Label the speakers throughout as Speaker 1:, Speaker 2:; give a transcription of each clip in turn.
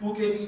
Speaker 1: 2 kg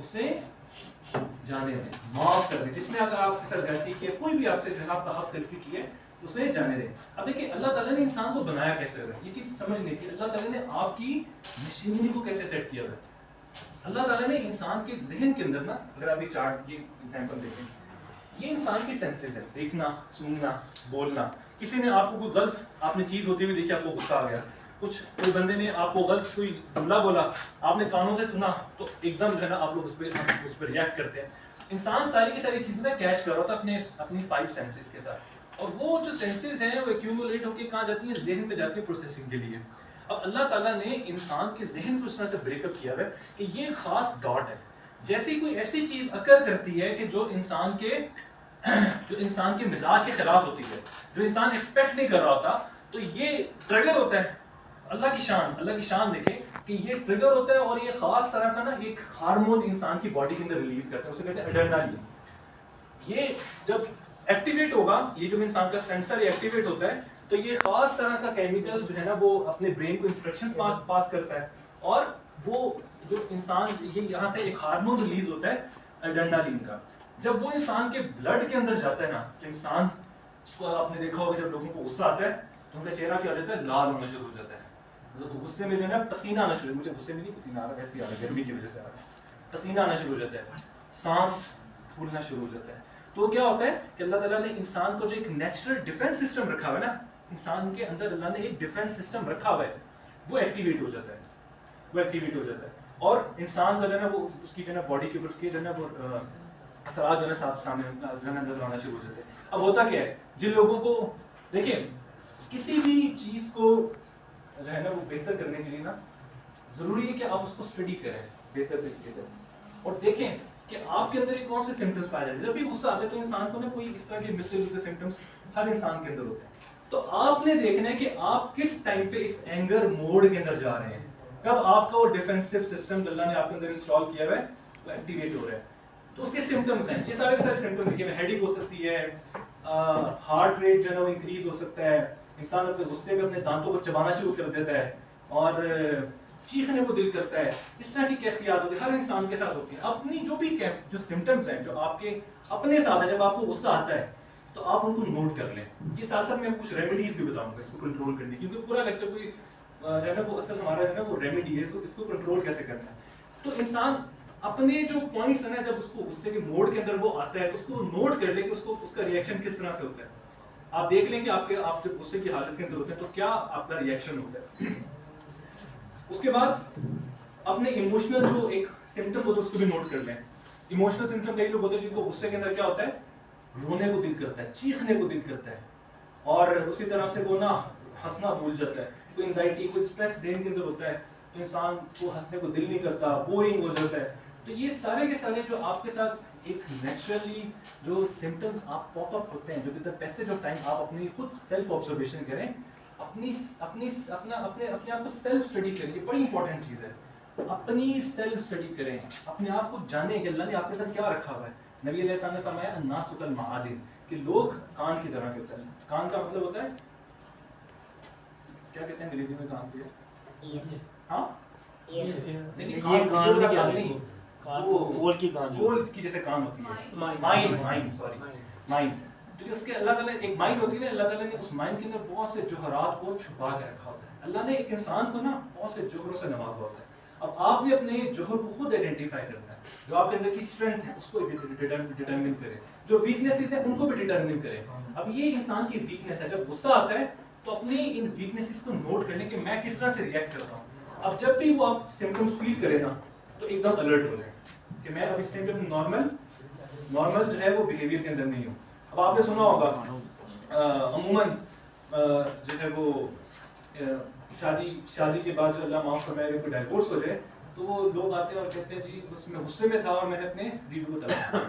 Speaker 1: اسے جانے دیں, معاف کر دیں. جس نے اگر آپ کے ساتھ غلطی کی ہے, کوئی بھی آپ سے جو ہے آپ کا حق تلفی کی ہے, اسے جانے دیں. اب دیکھیں اللہ تعالیٰ نے انسان کو بنایا کیسے ہے, یہ چیز سمجھنے کی. اللہ تعالیٰ نے آپ کی مشینری کو کیسے سیٹ کیا ہے. اللہ تعالیٰ نے انسان کے ذہن کے اندر نا, اگر آپ یہ چارٹ, یہ ایگزامپل دیکھیں, یہ انسان کی سینسز ہے, دیکھنا, سننا, بولنا. کسی نے آپ کو کوئی غلط آپ نے چیز ہوتی ہوئی دیکھی, آپ کو غصہ آ گیا, کچھ کوئی بندے نے آپ کو غلط کوئی جملہ بولا, آپ نے کانوں سے سنا, تو ایک دم جو ہے نا آپ لوگ اس پہ ریئیکٹ کرتے ہیں. انسان ساری کی ساری چیزیں کیچ کر رہا تھا اپنی 5 سینسز کے ساتھ, اور وہ جو سینسز ہیں وہ ایکیومولیٹ ہو کے کہاں جاتی ہیں, ذہن میں جاتی ہیں پروسیسنگ کے لیے. اب اللہ تعالیٰ نے انسان کے ذہن کو اس طرح سے بریک اپ کیا ہے کہ یہ ایک خاص ڈاٹ ہے. جیسی کوئی ایسی چیز اکر کرتی ہے کہ جو انسان کے مزاج کے خلاف ہوتی ہے, جو انسان ایکسپیکٹ نہیں کر رہا ہوتا, تو یہ ٹریگر ہوتا ہے. اللہ کی شان دیکھیں کہ یہ ٹریگر ہوتا ہے, اور یہ خاص طرح کا نا ایک ہارمون انسان کی باڈی کے اندر ریلیز کرتا ہے, اسے کہتے ہیں ایڈرینالین. یہ جب ایکٹیویٹ ہوگا, یہ جو انسان کا سینسر ایکٹیویٹ ہوتا ہے, تو یہ خاص طرح کا کیمیکل جو ہے نا وہ اپنے برین کو انسٹرکشنز پاس کرتا ہے, اور وہ جو انسان یہ یہاں سے ایک ہارمون ریلیز ہوتا ہے ایڈرینالین کا. جب وہ انسان کے بلڈ کے اندر جاتا ہے نا, تو انسان کو آپ نے دیکھا ہوگا جب لوگوں کو غصہ آتا ہے تو ان کا چہرہ کیا ہو جاتا ہے, لال ہونا شروع ہو جاتا ہے. غصے میں جو ہے نا پسینہ آنا شروع, مجھے غصے میں نہیں پسینہ آ رہا, ویسے ہی آ رہا ہے, گرمی کی وجہ سے آ رہا ہے, پسینہ آنا شروع ہو جاتا ہے, سانس پھولنا شروع ہو جاتا ہے. تو کیا ہوتا ہے کہ اللہ تعالیٰ نے انسان کو جو ایک نیچرل ڈیفینس سسٹم رکھا ہوا ہے نا, انسان کے اندر اللہ نے ایک ڈیفینس سسٹم رکھا ہوا ہے, وہ ایکٹیویٹ ہو جاتا ہے, اور انسان کا جو ہے نا وہ اس کی جو ہے نا باڈی کے اوپر اس کی جو ہے نا وہ اثرات جو ہے نا سامنے جو ہے نا نظر آنا شروع ہو جاتے ہیں. اب ہوتا کیا ہے, جن لوگوں کو دیکھیں کسی بھی چیز کو جو ہے نا وہ بہتر کرنے کے لیے نا ضروری ہے کہ آپ اس کو اسٹڈی کریں بہتر طریقے سے, اور دیکھیں کہ آپ کے اندر ایک کون سے سمپٹمس پائے جاتے ہیں. جب بھی غصہ آتا ہے تو انسان کو نا کوئی اس طرح کے ملتے جلتے سمپٹمس ہر انسان کے اندر ہوتے ہیں. تو آپ نے دیکھنا ہے کہ آپ کس ٹائم پہ اس اینگر موڈ کے اندر جا رہے ہیں, کب آپ کا وہ ڈیفینسو سسٹم اللہ نے آپ کے اندر انسٹال کیا ہوا ہے وہ ایکٹیویٹ ہو رہا ہے. تو اس کے سمپٹمس ہیں, یہ سارے کے سارے سمپٹمس دیکھیے, ہیڈیک ہو سکتی ہے, ہارٹ ریٹ جو ہے نا وہ انکریز ہو سکتا ہے, انسان اپنے غصے میں اپنے دانتوں کو چبانا شروع کر دیتا ہے, اور چیخنے کو دل کرتا ہے. اس طرح کی کیفیات ہوتی ہے, ہر انسان کے ساتھ ہوتی ہے. اپنی جو بھی جو سمپٹمس ہیں جو آپ کے اپنے ساتھ ہے, جب آپ کو غصہ آتا ہے تو آپ ان کو نوٹ کر لیں. یہ ساتھ ساتھ میں کچھ ریمیڈیز بھی بتاؤں گا اس کو کنٹرول کرنے کی, کیونکہ پورا لیکچر کوئی جو ہے نا وہ اصل ہمارا جو ہے نا وہ ریمیڈی ہے, اس کو کنٹرول کیسے کرنا ہے. تو انسان اپنے جو پوائنٹس ہیں نا, جب اس کو غصے کے موڈ کے اندر وہ آتا ہے تو اس کو نوٹ کر لے کہ اس کا ریئیکشن کس طرح سے ہوتا ہے. آپ دیکھ لیں کہ آپ جب غصے کی حالت کے اندر ہوتے ہیں تو کیا آپ کا ریئیکشن ہوتا ہے. اس کے بعد اپنے ایموشنل جو ایک سمپٹم ہوتا ہے اس کو بھی نوٹ کر لیں. ایموشنل سمپٹم کئی لوگ ہوتے ہیں جن کو غصے کے اندر کیا ہوتا ہے, رونے کو دل کرتا ہے, چیخنے کو دل کرتا ہے, اور اسی طرح سے وہ نا ہنسنا بھول جاتا ہے. کوئی انزائٹی کوئی اسٹریس ذہن کے اندر ہوتا ہے تو انسان کو ہنسنے کو دل نہیں کرتا, بورنگ ہو جاتا ہے. تو یہ سارے کے سارے جو آپ کے ساتھ ایک نیچرلی جو سمپٹمس آپ پاپ اپ ہوتے ہیں, جو with the passage of time آپ اپنی خود سیلف آبزرویشن کریں, اپنے آپ کو سیلف اسٹڈی کریں. یہ بڑی امپورٹنٹ چیز ہے, اپنی سیلف اسٹڈی کریں, اپنے آپ کو جانیں کہ اللہ نے آپ کے اندر کیا رکھا ہوا ہے. نبی علیہ السلام نے فرمایا الناس کالمعادن, کہ لوگ کان کی طرح کے ہوتے ہیں. کان کا مطلب ہوتا ہے کیا کہتے ہیں انگریزی میں کان کو, ہاں نہیں کان نہیں, گول کی جیسے کان ہوتی ہے, مائنڈ سوری مائنڈ. تو اس کے اللہ تعالیٰ ایک مائنڈ ہوتی ہے نا, اللہ تعالیٰ نے اس مائنڈ کے اندر بہت سے جوہرات کو چھپا کے رکھا ہوتا ہے. اللہ نے ایک انسان کو نا بہت سے جوہروں سے نوازا ہوتا ہے. اب آپ نے اپنے جوہر کو خود آئیڈینٹیفائی کرنا ہے, جو آپ کے اندر کی اسٹرینتھ ہے اس کو ڈیٹرمن کریں, جو ویکنیسز ہیں ان کو بھی ڈیٹرمن کریں. اب یہ انسان کی ویکنیس ہے, جب غصہ آتا ہے تو اپنی ان ویکنیسز کو نوٹ کر لیں کہ میں کس طرح سے ریئیکٹ کرتا ہوں. اب جب بھی وہ آپ سمپٹمس فیل کریں نا تو ایک دم الرٹ ہو جائیں کہ میں اب اس ٹائم پہ نارمل جو ہے وہ بیہیویئر کے اندر نہیں ہوں. اب آپ نے سنا ہوگا عموماً جو ہے وہ شادی کے بعد جو اللہ معاف فرمائے کوئی ڈائیورس ہو جائے تو وہ لوگ آتے ہیں اور کہتے ہیں جی بس میں غصے میں تھا اور میں نے اپنے بیوی کو طلاق دیا.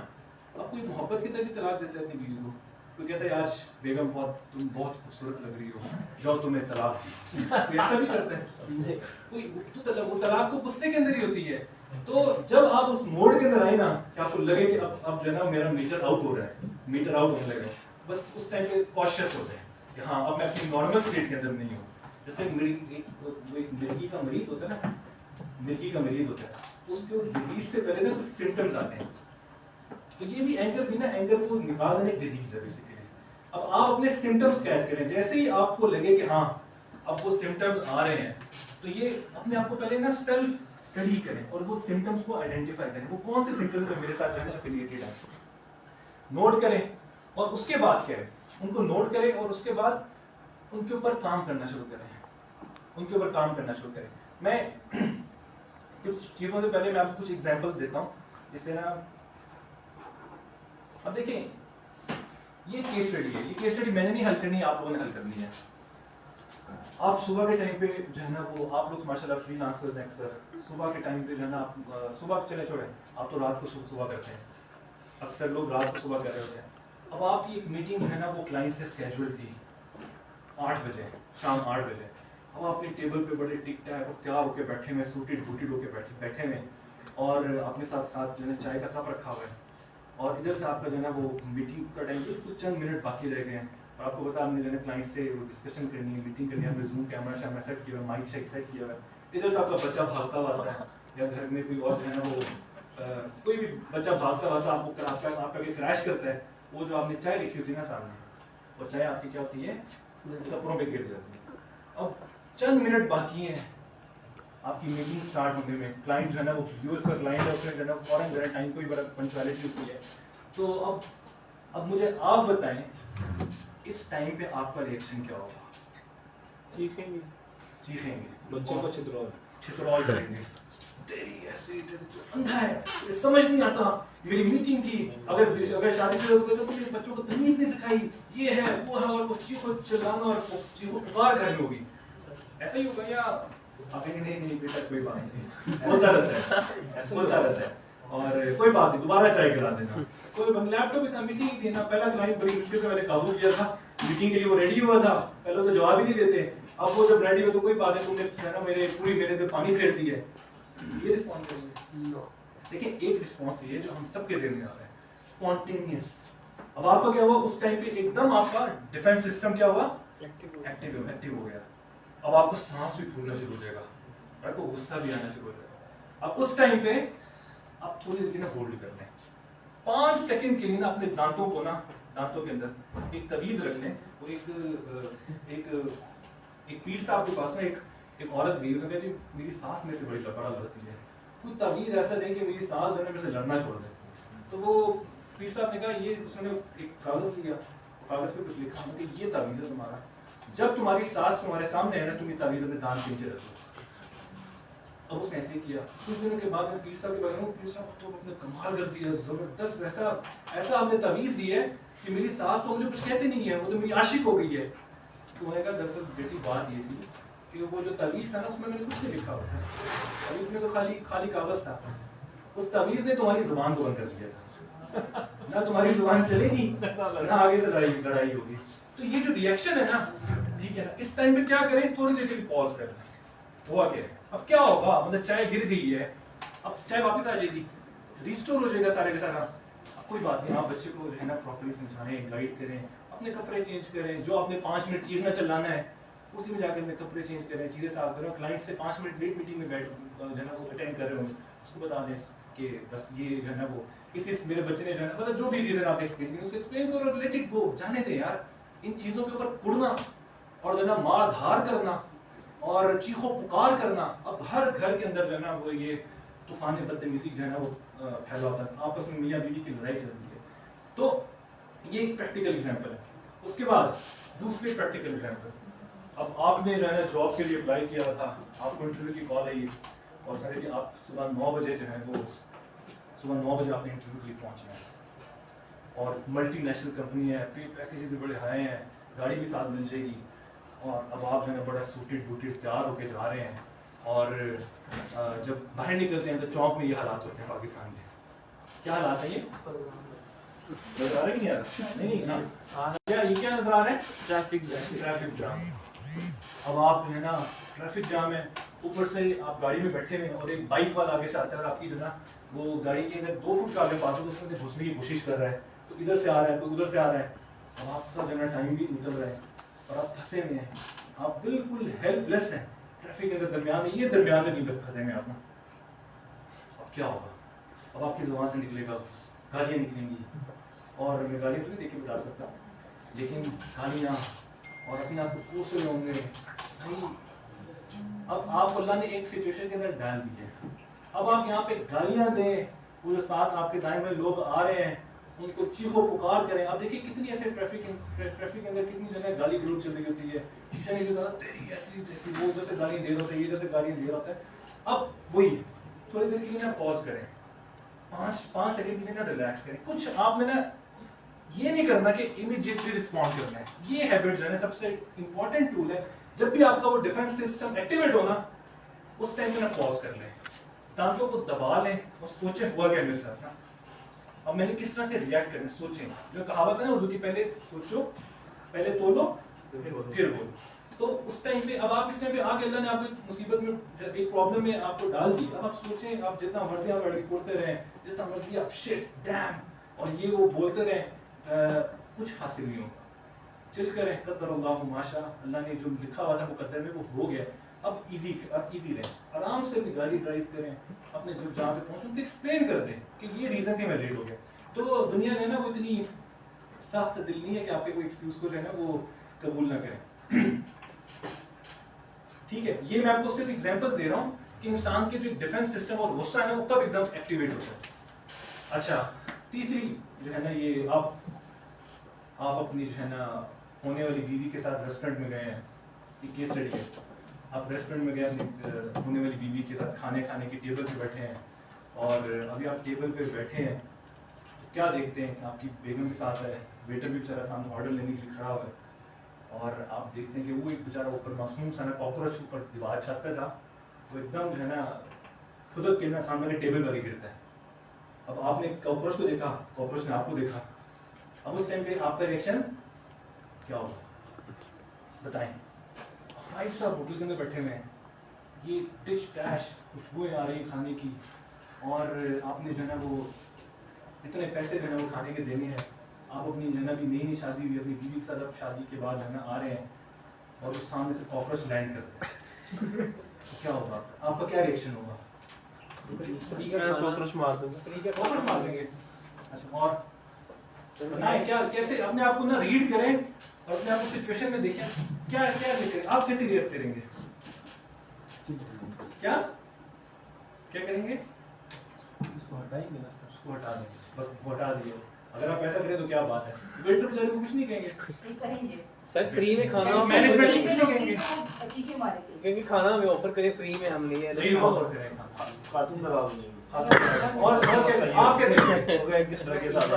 Speaker 1: اب کوئی محبت کی طرح بھی طلاق دیتا ہے اپنی بیوی کو, کوئی کہتا ہے آج بیگم تم بہت خوبصورت لگ رہی ہو, جاؤ تمہیں طلاق دی. کوئی ایسا بھی کرتا ہے, کوئی وہ طلاق تو غصے کے اندر ہی ہوتی ہے. تو جب آپ اس موڈ کے اندر آئے نا کہ آپ کو لگے کہ اب جو ہے نا میرا میٹر آؤٹ ہو رہا ہے, میٹر آؤٹ ہونے لگا, بس اس ٹائم پہ کاشیس ہوتے ہیں کہ ہاں اب میں اپنی نارمل اسٹیٹ کے اندر نہیں ہوں. جیسے ایک مرغی کا مریض ہوتا ہے نا, مرغی کا مریض ہوتا ہے, اس کے ڈیزیز سے پہلے نا کچھ سمٹمز آتے ہیں. تو یہ بھی اینگر بھی نا, اینگر کو نکال دینا ایک ڈیزیز ہے بیسیکلی. اب آپ اپنے سمٹمز کیچ کریں, جیسے ہی آپ کو لگے کہ ہاں اب وہ سمٹمز آ رہے ہیں, تو یہ اپنے آپ کو پہلے نا سیلف اسٹڈی کریں اور وہ سمٹمز کو آئیڈینٹیفائی کریں, وہ کون سے سمٹمز میرے ساتھ جو ہے نا افیلیٹڈ ہیں, نوٹ کریں. اور اس کے بعد کیا ہے, ان کو نوٹ کریں اور اس کے بعد ان کے اوپر کام کرنا شروع کریں, ان کے اوپر کام کرنا شروع کریں. میں کچھ چیزوں سے پہلے میں آپ کو کچھ ایگزامپلس دیتا ہوں, جس سے نا اب دیکھیں یہ کیس اسٹڈی ہے, یہ کیس اسٹڈی میں نے نہیں حل کرنی ہے, آپ لوگوں نے حل کرنی ہے. آپ صبح کے ٹائم پہ جو ہے نا وہ آپ لوگ ماشاء اللہ فری لانسرز ہیں اکثر, صبح کے ٹائم پہ جو ہے نا آپ صبح چلے چھوڑیں, آپ تو رات کو صبح کرتے ہیں, اکثر لوگ رات کو صبح کر رہے ہوتے ہیں. اب آپ کی ایک میٹنگ جو ہے نا وہ کلائنٹ سے اسکیجول تھی 8 بجے, شام 8 بجے. اب آپ اپنی ٹیبل پہ بڑے ٹک ٹیک اور تیار ہو کے بیٹھے ہوئے, سوٹیڈ بوٹیڈ ہو کے بیٹھے ہوئے, اور اپنے ساتھ جو ہے چائے کا کپ رکھا ہوا ہے, اور ادھر سے آپ کا جو ہے نا وہ میٹنگ کا ٹائم بالکل چند منٹ باقی رہ گئے ہیں, اور آپ کو پتا آپ نے جو ہے نا کلائنٹ سے وہ ڈسکشن کرنی ہے, میٹنگ کرنی ہے, آپ نے زوم کیمرہ شیمرہ سیٹ کیا ہوا ہے, مائک شیک سیٹ کیا ہوا ہے. ادھر سے آپ کا بچہ بھاگتا ہوا آتا ہے, یا گھر میں کوئی اور جو ہے نا وہ کوئی بھی بچہ بھاگتا ہوا آتا ہے, آپ پہ کریش کرتا ہے, وہ جو آپ نے چائے رکھی ہوتی ہے نا سامنے, اور چائے آپ کی کیا ہوتی ہے, کپڑوں پہ گر جاتی ہے. اب چند منٹ باقی ہیں آپ کی میٹنگ اسٹارٹ ہونے میں, کلائنٹ جو ہے نا وہ یوز کا کلائنٹ ہے, اس میں جو ہے نا فوراً جو ہے ٹائم کوئی بڑا پنچویلٹی ہوتی ہے. تو اب مجھے آپ بتائیں اس ٹائم پہ آپ کا ریئیکشن کیا ہوگا؟
Speaker 2: چیخیں گے,
Speaker 1: بچوں کو چھترول کریں گے, تیری ایسی اندھا ہے, یہ سمجھ نہیں آتا, میری میٹنگ تھی, اگر شادی سے ہوگا تو مجھے بچوں کو تمیز نہیں سکھائی, یہ ہے وہ ہے, اور وہ چیخو چلانا اور چیخو پکار کرنی ہوگی. ایسا ہی ہوگا, یا آپ کہیں گے نہیں بیٹا کوئی بات نہیں, ہوتا رہتا ہے, اور کوئی بات نہیں, دوبارہ ٹرائی کرا دینا. کوئی لیپ ٹاپ بھی تھا, میٹنگ تھی نا, پہلا کلائنٹ بڑی مشکل سے میں نے قابو کیا تھا, میٹنگ کے لیے وہ ریڈی ہوا تھا, پہلے تو جواب ہی نہیں دیتے, اب وہ جب ریڈی ہو تو کوئی بات نہیں, تم نے نا میرے پوری میرے پہ پانی پھیر دی ہے, یہ رسپانس کریں گے. دیکھیں ایک رسپانس یہ ہے جو ہم سب کے ذہن میں آ رہا ہے, اسپونٹینیس. اب آپ کا کیا ہوا اس ٹائم پہ, ایک دم آپ کا ڈیفینس سسٹم کیا ہوا, ایکٹیو ہو گیا. اب آپ کو سانس بھی پھولنا شروع ہو جائے گا, آپ کو غصہ بھی آنا شروع ہو جائے گا. اب اس ٹائم پہ آپ تھوڑی دیر کے نا ہولڈ کر لیں, 5 سیکنڈ کے لیے نا اپنے دانتوں کو نا, دانتوں کے اندر ایک تعویذ رکھ لیں. وہ ایک پیر صاحب کے پاس میں ایک عورت گئی, اس نے کہا جی میری سانس میں سے بڑی لڑبڑا لڑتی ہے, کوئی تعویذ ایسا دیں کہ میری سانس جو ہے میرے سے لڑنا چھوڑ دے. تو وہ پیر صاحب نے کہا, یہ اس نے ایک کاغذ لیا, کاغذ پہ کچھ لکھا کہ یہ تعویذ ہے تمہارا, جب تمہاری سانس تمہارے سامنے ہے نا, تم یہ تعویذ اپنے دانت کے نیچے رکھو. اب اس نے ایسے کیا. کچھ دنوں کے بعد میں پیر صاحب کے بارے میں, پیر صاحب تو نے کمال کر دیا, زبردست, ایسا آپ نے تعویذ دی ہے کہ میری سانس تو مجھے کچھ کہتے نہیں ہے, وہ تو میری عاشق ہو گئی ہے. تو میں نے کہا دراصل بیٹی بات یہ تھی کہ وہ جو تعویذ تھا نا اس میں نے کچھ نہیں لکھا ہوتا, تعویذ میں تو خالی کاغذ تھا. اس تعویذ نے تمہاری زبان کو بند کر دیا تھا, نہ تمہاری زبان چلے گی نہ آگے سے لڑائی ہوگی. تو یہ جو ریئیکشن ہے نا, ٹھیک ہے نا, اس ٹائم پہ کیا کریں, تھوڑی دیر کے لیے پاز کر لیں. ہوا کیا ہے, اب کیا ہوگا, مطلب چائے گر گئی ہے, اب چائے واپس آ جائے گی, ریسٹور ہو جائے گا سارے کا سارا. اب کوئی بات نہیں, آپ بچے کو جو ہے نا پراپرلی سمجھائیں, گائڈ کریں, اپنے کپڑے چینج کریں, جو آپ نے 5 منٹ چیخنا چلانا ہے اسی میں جا کے اپنے کپڑے چینج کریں, چیزیں صاف کریں. کلائنٹ سے 5 منٹ لیٹ میٹنگ میں بیٹھ جو ہے نا وہ اٹینڈ کر رہے ہوں, اس کو بتا دیں کہ بس یہ جو ہے نا وہ اس میرے بچے نے جو ہے نا مطلب جو بھی ریزن آپ نے ایکسپلین کی اس کو ایکسپلین کرو, لیٹ اٹ گو, جانے دیں یار. ان چیزوں کے اوپر کڑنا اور جو ہے نا مار دھار کرنا اور چیخو پکار کرنا, اب ہر گھر کے اندر جو ہے نا وہ یہ طوفان بدتمیزی جو ہے نا وہ پھیلا ہوتا ہے, آپس میں میاں بیوی کی لڑائی چلتی ہے. تو یہ ایک پریکٹیکل ایگزامپل ہے. اس کے بعد دوسری پریکٹیکل ایگزامپل, اب آپ نے جو ہے نا جاب کے لیے اپلائی کیا تھا, آپ کو انٹرویو کی کال آئی, اور سر جی آپ صبح 9 بجے جو ہے وہ صبح 9 بجے آپ نے انٹرویو کے لیے پہنچنا ہے, اور ملٹی نیشنل کمپنی ہے, پے پیکیجز بھی بڑے ہائی ہیں, گاڑی بھی ساتھ مل جائے گی, اور اب آپ جو ہے نا بڑا سوٹیڈ بوٹیڈ تیار ہو کے جا رہے ہیں, اور جب باہر نکلتے ہیں تو چوک میں یہ حالات ہوتے ہیں پاکستان کے. کیا حالات ہیں یہ نظر آ رہا ہے کہ نہیں آ رہا؟ نہیں نا, کیا یہ کیا نظر آ رہا ہے, ٹریفک جام. اب آپ جو ہے نا ٹریفک جام ہے, اوپر سے آپ گاڑی میں بیٹھے ہوئے اور ایک بائک والا آگے سے آتا ہے, اور آپ کی جو ہے نا وہ گاڑی کے اندر 2 فٹ کا آگے پاس ہے, اس میں گھسنے کی کوشش کر رہا ہے, تو ادھر سے آ رہا ہے تو ادھر سے آ رہا ہے. اب آپ کا جو ہے نا ٹائم بھی نکل رہا ہے, اور آپ پھنسے ہوئے ہیں, آپ بالکل ہیلپ لیس ہیں ٹریفک کے اندر درمیان میں, یہ درمیان میں نہیں پھنسے ہوئے آپ نا. کیا ہوگا؟ اب آپ کی زبان سے نکلے گا گالیاں نکلیں گی، اور میں گالیاں تو نہیں دیکھ کے بتا سکتا، لیکن گالیاں، اور اپنے آپ کو کوس رہے ہوں گے بھائی. اب آپ کو اللہ نے ایک سچویشن کے اندر ڈال دی ہے، اب آپ یہاں پہ گالیاں دیں، وہ جو ساتھ آپ کے دائیں بائیں لوگ آ رہے ہیں ان کو چیخو پکار کریں. اب دیکھیے کتنی ایسے ٹریفک کے اندر کتنی جگہ گالی گلوچ چل رہی ہوتی ہے، شیشہ نہیں جو تیری ایسی تیسی، وہ ادھر سے گالیاں دے رہا ہوتا ہے، یہ ادھر سے گالیاں دے رہا ہوتا ہے. اب وہی تھوڑی دیر کے لیے نا پاز کریں، 5 سیکنڈ کے لیے نا ریلیکس کریں. کچھ آپ نے نا یہ نہیں کرنا کہ امیڈیٹلی رسپونڈ کرنا ہے. یہ ہیبٹ جو ہے نا سب سے امپورٹنٹ ٹول ہے. جب بھی آپ کا وہ ڈیفنس سسٹم ایکٹیویٹ ہونا اس ٹائم پہ نا پاز کر لیں، دانتوں کو دبا لیں اور سوچیں ہوا کیا میرے ساتھ نا، اب میں نے کس طرح سے ریئیکٹ کرنا. سوچیں، جو کہاوت ہے نا اردو کی، پہلے سوچو، پہلے تولو پھر بولو. تو اس ٹائم پہ اب آپ اس ٹائم پہ آگے اللہ نے آپ کو مصیبت میں ایک پرابلم میں آپ کو ڈال دی. اب آپ سوچیں، آپ جتنا مرضی آپ لڑکی کرتے رہیں، جتنا مرضی آپ شٹ ڈیم اور یہ وہ بولتے رہیں، کچھ حاصل نہیں ہوگا. چل کریں، قدر اللہ ماشا، اللہ نے جو لکھا ہوا تھا مقدر میں وہ ہو گیا. اب ایزی رہیں، آرام سے اپنی گاڑی ڈرائیو کریں، اپنے جو جہاں پہ پہنچوں تو ایکسپلین کر دیں کہ یہ ریزن تھی میں لیٹ ہو گیا. تو دنیا جو ہے نا وہ اتنی سخت دل نہیں ہے کہ آپ کے کوئی ایکسکیوز کو جو ہے نا وہ قبول نہ کریں. ٹھیک ہے، یہ میں آپ کو صرف ایگزامپل دے رہا ہوں کہ انسان کے جو ڈیفنس سسٹم اور غصہ ہے نا وہ کب ایک دم ایکٹیویٹ ہوتا ہے. اچھا، تیسری جو ہے نا یہ آپ اپنی جو ہے نا ہونے والی بیوی کے ساتھ ریسٹورینٹ میں گئے ہیں. یہ کیس اسٹڈی ہے. آپ ریسٹورینٹ میں گئے اپنی ہونے والی بیوی کے ساتھ کھانے کی ٹیبل پہ بیٹھے ہیں، اور ابھی آپ ٹیبل پہ بیٹھے ہیں تو کیا دیکھتے ہیں کہ آپ کی بیگم کے ساتھ ہے، ویٹر بھی بیچارہ سامنے آرڈر لینے کے لیے کھڑا ہوا ہے، اور آپ دیکھتے ہیں کہ وہ ایک بیچارہ اوپر معصوم سا نا کاکروچ اوپر دیوار چھت پہ تھا، وہ ایک دم جو ہے نا خود کے نا سامنے ٹیبل پر ہی گرتا ہے. اب آپ نے کاکروچ کو دیکھا، کاکروچ نے آپ کو دیکھا. اب اس ٹائم پہ آپ کا ریئیکشن کیا ہوگا بتائیں؟ 5 اسٹار ہوٹل کے اندر بیٹھے ہوئے ہیں، یہ ڈش ڈیش خوشبوئیں آ رہی ہیں کھانے کی، اور آپ نے جو ہے نا وہ اتنے پیسے جو ہے نا وہ کھانے کے دینے ہیں. آپ اپنی جو ہے نا بھی نئی شادی ہوئی اپنی بیوی کے ساتھ اب شادی کے بعد جو ہے نا آ رہے ہیں اور اس سامنے سے کاکروچ لینڈ کرتے ہیں، کیا ہوگا آپ کا کیا ریئیکشن ہوگا؟
Speaker 2: کاکروچ مار دوں گا.
Speaker 1: کاکروچ مار دیں گے. اچھا، اور بتائیں کیا کیسے اپنے آپ کو نا ریڈ کریں اور اپنے آپ کو سچویشن میں دیکھیں، کیا لکھیں آپ کیسے ریئیکٹ کریں گے؟ کیا کریں گے؟
Speaker 2: اس کو ہٹائیں گے نا سر.
Speaker 1: اس کو ہٹا دیں، بس ہٹا دیے. اگر آپ ایسا کریں تو کیا بات ہے، ویٹر بیچارے کو کچھ نہیں کہیں گے
Speaker 2: سر فری میں کھانا
Speaker 1: مینجمنٹ کچھ نہیں کہیں گے
Speaker 2: کیونکہ کھانا ہمیں آفر کرے فری میں، ہم نہیں ہے
Speaker 1: صحیح آفر کریں.
Speaker 3: خاتون لگا دیں گے.
Speaker 1: اور آپ کیا دیکھیں
Speaker 3: کس طرح کے ساتھ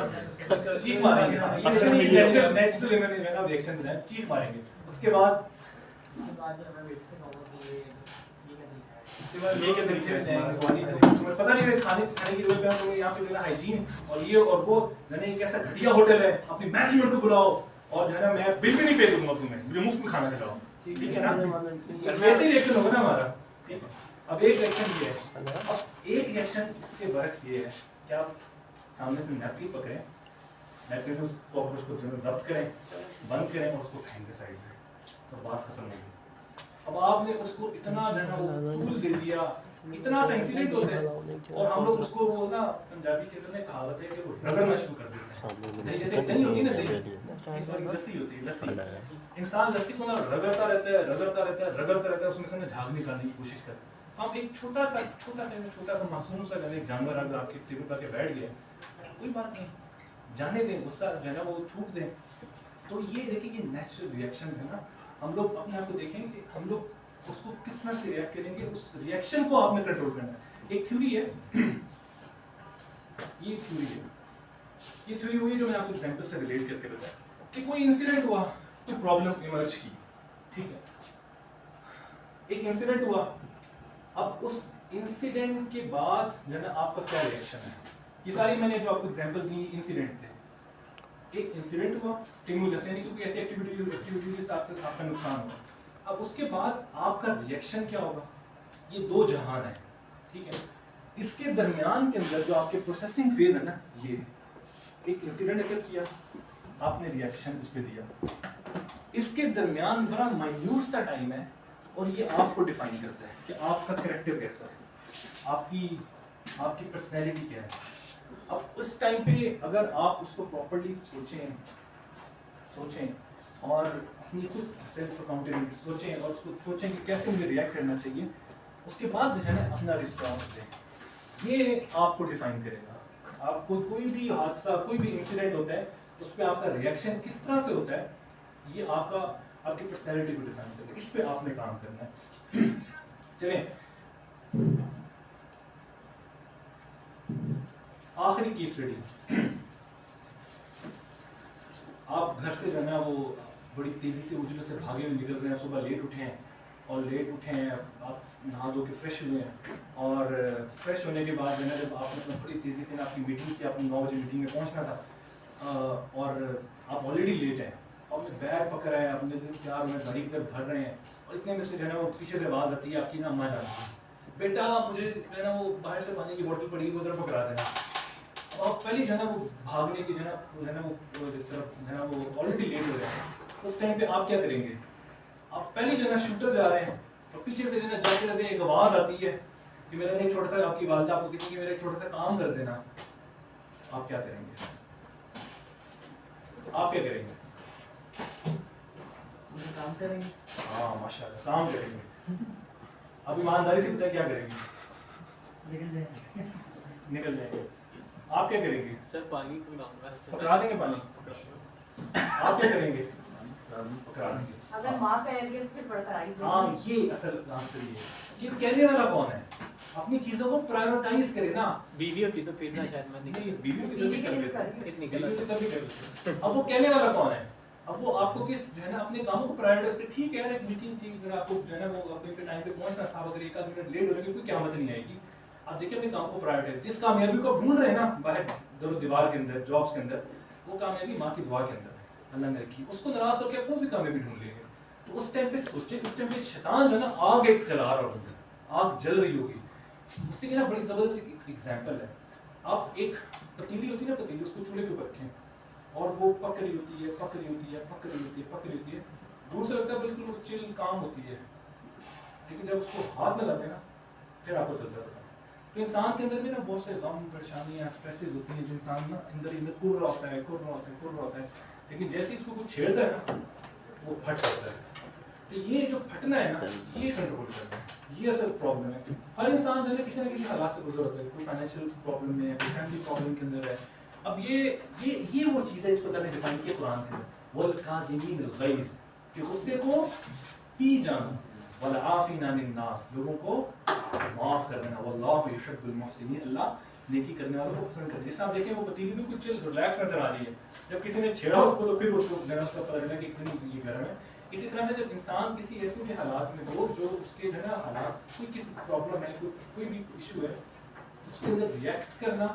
Speaker 1: چیخ ماریں گے. نیچرل ریئیکشن بنائیں، چیخ ماریں گے. اس کے بعد یہ کیا طریقے تمہیں پتہ نہیں کھانے کی ضرورت ہے تمہیں یہاں پہ جو ہے ہائیجین اور یہ اور وہ جو ہے ایک ایسا گھٹیا ہوٹل ہے، اپنی مینجمنٹ کو بلاؤ اور جو ہے نا میں بل بھی نہیں پے دوں گا تمہیں، مجھے مفت میں کھانا کھلاؤ. ٹھیک ہے نا، ایسے ریئیکشن ہوگا نا ہمارا. ٹھیک ہے، اب ایک ریئیکشن یہ ہے، اب ایک ریئیکشن اس کے برعکس یہ ہے کہ آپ سامنے سے نیپکن پکڑیں، نیپکن سے اس کاکروچ کو جو ہے ضبط کریں، بند کریں اور اس کو پھینک دیں سائڈ میں، تو بات ختم ہوگی. اب آپ نے اس کو اتنا جو ہے نا وہ ٹول دے دیا، اتنا سا انسیڈنٹ ہوتا ہے اور ہم لوگ اس کو وہ نا پنجابی کے اندر کہاوت ہے کہ وہ رگڑنا شروع کر دیتے ہیں. جیسے دہی ہوتی ہے نا، دہی اس پر لسی ہوتی ہے، لسی انسان لسی کو نا رگڑتا رہتا ہے، اس میں سے نا جھاگ نکالنے کی کوشش کرتا ہے. ہم ایک چھوٹا سا معصوم سا ایک جانور اگر آپ کے ٹیبل پر کے بیٹھ گیا، کوئی بات نہیں، جانے دیں، غصہ جو ہے نا وہ تھوک دیں. تو یہ دیکھیں یہ نیچرل ریئیکشن ہے نا. ہم لوگ اپنے آپ کو دیکھیں کہ ہم لوگ اس کو کس طرح سے ریئیکٹ کریں گے، اس ریئیکشن کو آپ نے کنٹرول کرنا ہے. ایک تھیوری ہے، یہ تھیوری ہوئی جو میں آپ کو ایگزامپل سے ریلیٹ کر کے بتایا کہ کوئی انسیڈنٹ ہوا، کوئی پرابلم ایمرج کی. ٹھیک ہے، ایک انسیڈنٹ ہوا، اب اس انسیڈنٹ کے بعد جو ہے نا آپ کا کیا ریئیکشن ہے. یہ ساری میں نے جو آپ کو ایگزامپل دی انسیڈنٹ تھے. ایک انسیڈنٹ ہوا، اسٹیمولس یعنی کہ ایسی ایکٹیویٹی کے ساتھ آپ کا نقصان ہوا. اب اس کے بعد آپ کا ریئیکشن کیا ہوگا. یہ دو جہان ہیں. ٹھیک ہے، اس کے درمیان کے اندر جو آپ کے پروسیسنگ فیز ہے نا، یہ ایک انسیڈنٹ اگر کیا، آپ نے ریئیکشن اس پہ دیا، اس کے درمیان بڑا مائنیوٹ سا ٹائم ہے اور یہ آپ کو ڈیفائن کرتا ہے کہ آپ کا کریکٹر کیسا ہے، آپ کی آپ کی پرسنالٹی کیا ہے. اب اس ٹائم پہ اگر آپ اس کو پراپرلی سوچیں اور اپنی خود سیلف اکاؤنٹیبلٹی سوچیں اور اس کو سوچیں کہ کیسے مجھے ریئیکٹ کرنا چاہیے, اس کے بعد جو ہے نا اپنا رسپانس دیں. یہ آپ کو ڈیفائن کرے گا. آپ کو کوئی بھی حادثہ, کوئی بھی انسیڈنٹ ہوتا ہے, اس پہ آپ کا ریئیکشن کس طرح سے ہوتا ہے, یہ آپ کی پرسنالٹی کو ڈیفائن کرے گا. اس پہ آپ نے کام کرنا ہے. چلیں آخری کی اسٹڈی. آپ گھر سے جو ہے نا وہ بڑی تیزی سے اجلے سے بھاگے ہوئے نکل رہے ہیں, صبح لیٹ اٹھے ہیں, آپ نہا دھو کے فریش ہوئے ہیں, اور فریش ہونے کے بعد جو ہے نا جب آپ نے بڑی تیزی سے آپ کی میٹنگ کی, آپ نے 9 بجے میٹنگ میں پہنچنا تھا, اور آپ آلریڈی لیٹ ہیں, آپ نے بیگ پکڑا ہے, آپ نے تیار ہوئے گاڑی کی طرف بھر رہے ہیں, اور اتنے میں سے جو ہے نا وہ پیچھے سے آواز آتی ہے آپ کی نا اماں جان کی, بیٹا مجھے جو ہے نا وہ باہر سے پانی کی بوٹل پڑی وہ ذرا پکڑا دینا. اور پہلی جو ہے نا وہ بھاگنے کی جو ہے نا وہ آلریڈی لیٹ ہو رہے ہیں. اس ٹائم پہ آپ کیا کریں گے؟ آپ پہلی جو ہے نا شوٹر جا رہے ہیں, اور پیچھے سے جو ہے نا جاتے جاتے ایک آواز آتی ہے کہ میرا ایک چھوٹا سا, آپ کی والدہ آپ کو کہتی ہے کہ میرا ایک چھوٹا سا کام کر دینا. آپ کیا کریں گے؟ آپ کیا کریں گے؟
Speaker 4: کام کریں گے.
Speaker 1: ہاں ماشاء اللہ, کام کریں گے. آپ ایمانداری سے بتائیں کیا کریں گے؟ نکل جائیں گے. آپ کیا کریں گے؟
Speaker 2: سر پانی پکڑاؤں گا.
Speaker 1: پکڑا دیں گے پانی. آپ کیا کریں گے؟ پکڑا دیں گے.
Speaker 5: اگر ماں کہہ رہی ہے تو پھر پڑھ کر آئی.
Speaker 1: ہاں یہ اصل آنسر یہ ہے. یہ کہنے والا کون ہے؟ اپنی چیزوں کو پرائیورٹائز کرے نا.
Speaker 2: بیوی ہوتی تو پھر نہ شاید میں
Speaker 1: نہیں, بیوی کی تبھی کر لیتے,
Speaker 2: نکل
Speaker 1: بیوی کی تبھی کر لیتے. اب وہ کہنے والا کون ہے؟ اب وہ آپ کو کس جو ہے نا اپنے کاموں کو پرائیورٹائز کرے. ٹھیک ہے یار, ایک میٹنگ تھی, ذرا آپ کو جو ہے نا وہ اپنے ٹائم پہ پہنچنا تھا, اگر 1 آدھ منٹ لیٹ ہو جائے گا کوئی قیامت نہیں آئے گی. آپ دیکھیں اپنے کام کو پرائیورٹائز. جس کامیابی کو ڈھونڈ رہے ہیں نا باہر در و دیوار کے اندر, جابس کے اندر, وہ کامیابی ماں کی دعا کے اندر ہے, اللہ نے رکھی. اس کو ناراض کر کے کون سی کامیابی ڈھونڈ لیں گے؟ تو اس ٹائم پہ سوچیں, اس ٹائم پہ شیطان جو ہے نا آگ ایک جلا رہا ہوگا, آگ جل رہی ہوگی. اس سے نا بڑی زبردست ایک ایگزامپل ہے. آپ ایک پتیلی ہوتی ہے نا, پتیلی, اس کو چولہے کے اوپر رکھیں اور وہ پک رہی ہوتی ہے, پک رہی ہوتی ہے, پک رہی ہوتی ہے, پک رہی ہوتی ہے. دور سے لگتا ہے بالکل وہ چل کام ہوتی ہے, لیکن جب اس کو ہاتھ لگاتے ہیں نا پھر آپ کو چلتا رہتا ہے. تو انسان کے اندر بھی نا بہت سے غم, پریشانیاں, اسٹریسز ہوتی ہیں, جو انسان نا اندر کر رہا ہوتا ہے, لیکن جیسے ہی اس کو کچھ چھیڑتا ہے نا وہ پھٹ جاتا ہے. تو یہ جو پھٹنا ہے نا, یہ کنٹرول کرنا ہے, یہ اصل پرابلم ہے. ہر انسان جو ہے کسی نہ کسی حالات سے گزر ہوتا ہے, کوئی فائنینشیل پرابلم میں ہے, کوئی فیملی پرابلم کے اندر ہے. اب یہ وہ چیز ہے جس کو اللہ نے ڈیفائن کیا قرآن کے اندر, وَالْقَاظِمِينَ الْغَيْظَ, کہ غصے کو پی جانا, وَالْعَافِينَ عَنِ النَّاسِ, لوگوں کو معاف کر دینا, وَاللَّهُ يُحِبُّ الْمُحْسِنِينَ, اللہ نیکی کرنے والوں کو پسند کرتا ہے. جیسے آپ دیکھیں وہ پتیلی میں کچھ ریلیکس نظر آ رہی ہے, جب کسی نے چھیڑا اس کو تو پھر اس کو اس کا پتہ چلا کہ اتنی یہ گرم ہے. اسی طرح سے جب انسان کسی ایسے بھی حالات میں ہو جو اس کے جو ہے نا حالات, کوئی کسی پرابلم ہے, کوئی بھی ایشو ہے, اس کے اندر ریئیکٹ کرنا,